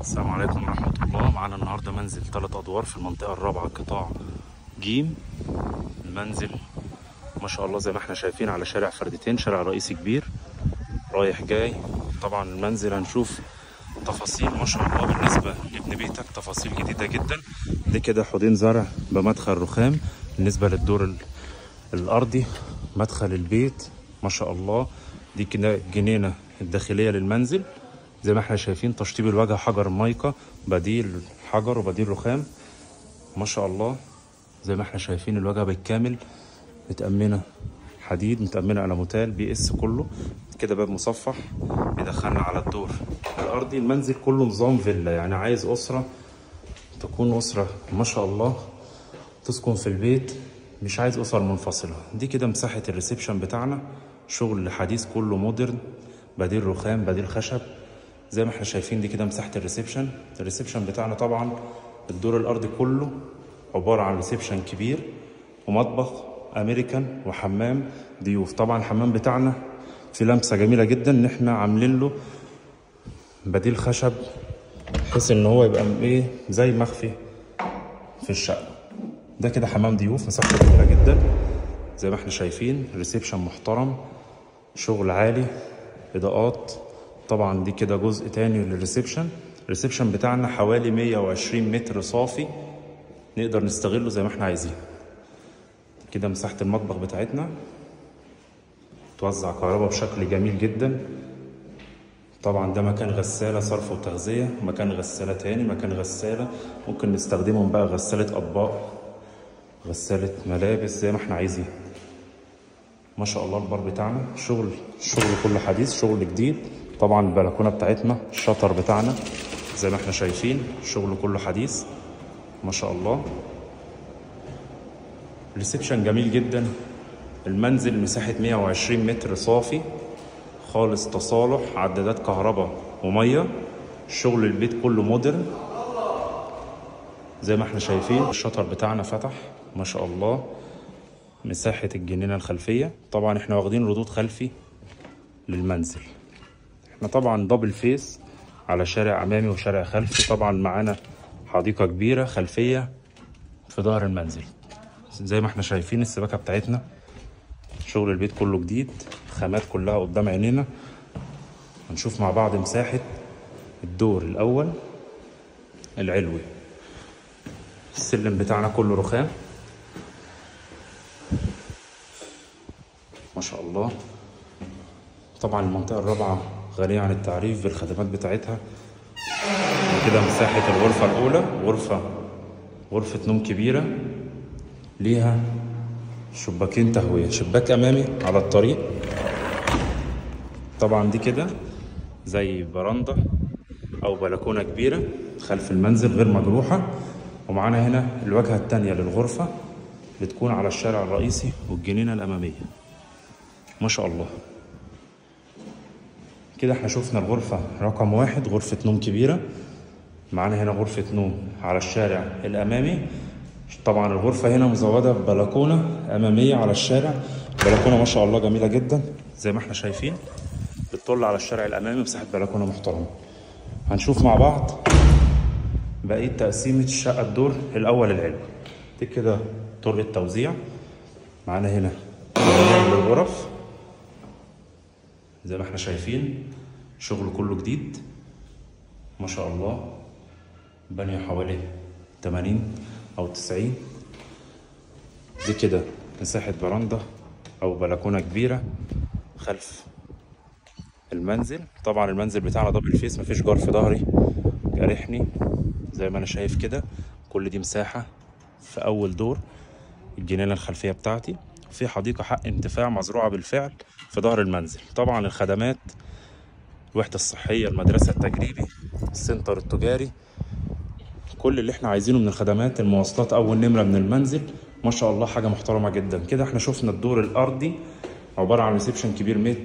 السلام عليكم ورحمة الله. معانا النهاردة منزل 3 أدوار في المنطقة الرابعة قطاع جيم. المنزل ما شاء الله زي ما احنا شايفين على شارع فردتين، شارع رئيسي كبير رايح جاي. طبعا المنزل هنشوف تفاصيل ما شاء الله بالنسبة لابن بيتك، تفاصيل جديدة جدا. دي كده حوضين زرع بمدخل رخام. بالنسبة للدور الأرضي مدخل البيت ما شاء الله. دي كده الجنينة الداخلية للمنزل زي ما احنا شايفين. تشطيب الواجهة حجر مايكا، بديل حجر وبديل رخام ما شاء الله. زي ما احنا شايفين الواجهة بالكامل متأمنة حديد، متأمنة على موتال بي اس كله كده. باب مصفح بيدخلنا على الدور الأرضي. المنزل كله نظام فيلا، يعني عايز أسرة تكون أسرة ما شاء الله تسكن في البيت، مش عايز أسر منفصلة. دي كده مساحة الريسبشن بتاعنا، شغل حديث كله مودرن، بديل رخام بديل خشب زي ما احنا شايفين. دي كده مساحة الريسبشن بتاعنا. طبعا الدور الأرضي كله عبارة عن ريسبشن كبير ومطبخ أمريكان وحمام ضيوف. طبعا الحمام بتاعنا في لمسة جميلة جدا ان احنا عاملين له بديل خشب بحيث ان هو يبقى ايه زي مخفي في الشقة. ده كده حمام ضيوف، مساحته كبيرة جدا زي ما احنا شايفين. ريسبشن محترم، شغل عالي، اضاءات. طبعا دي كده جزء تاني للريسبشن. الريسبشن بتاعنا حوالي 120 متر صافي، نقدر نستغله زي ما احنا عايزين. كده مساحة المطبخ بتاعتنا توزع كهرباء بشكل جميل جدا. طبعا ده مكان غسالة صرف وتغذية، مكان غسالة تاني، مكان غسالة ممكن نستخدمهم بقى غسالة أطباق، غسالة ملابس زي ما احنا عايزين ما شاء الله. البار بتاعنا شغل كله حديث، شغل جديد. طبعا البلكونه بتاعتنا الشطر بتاعنا زي ما احنا شايفين شغل كله حديث ما شاء الله. ريسبشن جميل جدا. المنزل مساحه 120 متر صافي خالص، تصالح، عدادات كهرباء وميه. شغل البيت كله مودرن زي ما احنا شايفين. الشطر بتاعنا فتح ما شاء الله. مساحة الجنينة الخلفية طبعا احنا واخدين ردود خلفي للمنزل. احنا طبعا دبل فيس على شارع امامي وشارع خلفي. طبعا معانا حديقة كبيرة خلفية في ظهر المنزل زي ما احنا شايفين. السباكة بتاعتنا شغل البيت كله جديد، خامات كلها قدام عينينا. هنشوف مع بعض مساحة الدور الاول العلوي. السلم بتاعنا كله رخام ما شاء الله. طبعا المنطقة الرابعة غنية عن التعريف بالخدمات بتاعتها. كده مساحة الغرفة الأولى غرفة نوم كبيرة ليها شباكين تهوية، شباك أمامي على الطريق. طبعا دي كده زي برندة أو بلكونة كبيرة خلف المنزل غير مجروحة. ومعانا هنا الواجهة التانية للغرفة بتكون على الشارع الرئيسي والجنينة الأمامية ما شاء الله. كده احنا شفنا الغرفة رقم 1، غرفة نوم كبيرة. معانا هنا غرفة نوم على الشارع الأمامي. طبعا الغرفة هنا مزودة ببلكونة أمامية على الشارع، بلكونة ما شاء الله جميلة جدا زي ما احنا شايفين، بتطل على الشارع الأمامي. مساحة بلكونة محترمة. هنشوف مع بعض بقية تقسيمة الشقة الدور الأول العلوي. دي كده طرق توزيع. معانا هنا للغرف زي ما احنا شايفين، شغل كله جديد ما شاء الله. بني حوالي 80 أو 90. دي كده مساحة برندة أو بلكونة كبيرة خلف المنزل. طبعا المنزل بتاعنا دبل فيس، مفيش جار في ظهري جارحني زي ما أنا شايف كده. كل دي مساحة في أول دور الجنينة الخلفية بتاعتي. في حديقة حق انتفاع مزروعة بالفعل في ظهر المنزل. طبعا الخدمات الوحدة الصحية، المدرسة التجريبي، السنتر التجاري، كل اللي احنا عايزينه من الخدمات. المواصلات أول نمرة من المنزل ما شاء الله، حاجة محترمة جدا. كده احنا شفنا الدور الأرضي عبارة عن ريسبشن كبير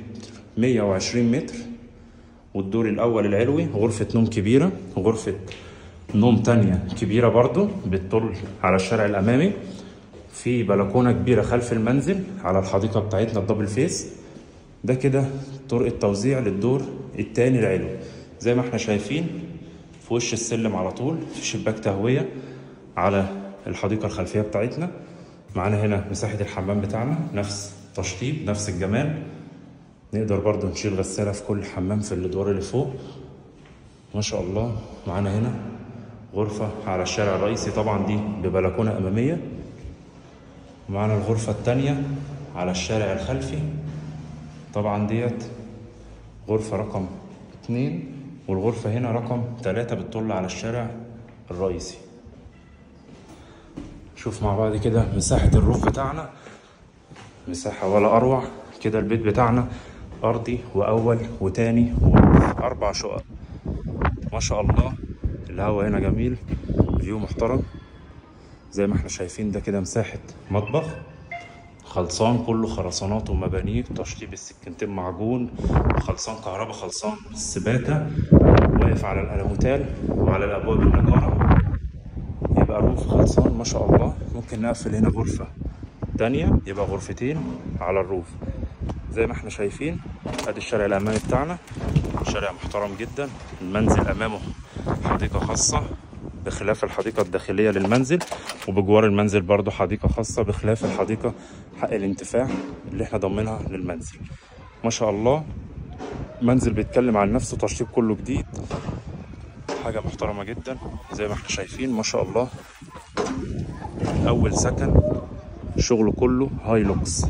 120 متر. والدور الأول العلوي غرفة نوم كبيرة، وغرفة نوم تانية كبيرة برضو بتطل على الشارع الأمامي. في بلكونة كبيرة خلف المنزل على الحديقة بتاعتنا الدبل فيس. ده كده طرق التوزيع للدور التاني العلوي زي ما احنا شايفين. في وش السلم على طول في شباك تهوية على الحديقة الخلفية بتاعتنا. معانا هنا مساحة الحمام بتاعنا نفس تشطيب نفس الجمال. نقدر برضو نشيل غسالة في كل حمام في الادوار اللي فوق ما شاء الله. معانا هنا غرفة على الشارع الرئيسي طبعا دي ببلكونة أمامية. معانا الغرفة التانية على الشارع الخلفي طبعا ديت غرفة رقم 2، والغرفة هنا رقم 3 بتطل على الشارع الرئيسي. شوف مع بعض كده مساحة الروف بتاعنا، مساحة ولا أروع. كده البيت بتاعنا أرضي وأول وتاني و4 شقق ما شاء الله. الهوا هنا جميل، فيو محترم زي ما احنا شايفين. ده كده مساحة مطبخ خلصان كله خرسانات ومبانيك، تشطيب السكينتين معجون، خلصان كهرباء، خلصان السباكة، واقف على الألموتال وعلى الأبواب النجارة. يبقى الروف خلصان ما شاء الله. ممكن نقفل هنا غرفة تانية يبقى غرفتين على الروف زي ما احنا شايفين. ادي الشارع الأمامي بتاعنا، شارع محترم جدا. المنزل أمامه حديقة خاصة بخلاف الحديقة الداخلية للمنزل، وبجوار المنزل برضو حديقة خاصة بخلاف الحديقة حق الانتفاع اللي احنا ضمنها للمنزل ما شاء الله. منزل بيتكلم عن نفسه، تشطيب كله جديد، حاجة محترمة جدا زي ما احنا شايفين ما شاء الله. أول سكن شغله كله هاي لوكس.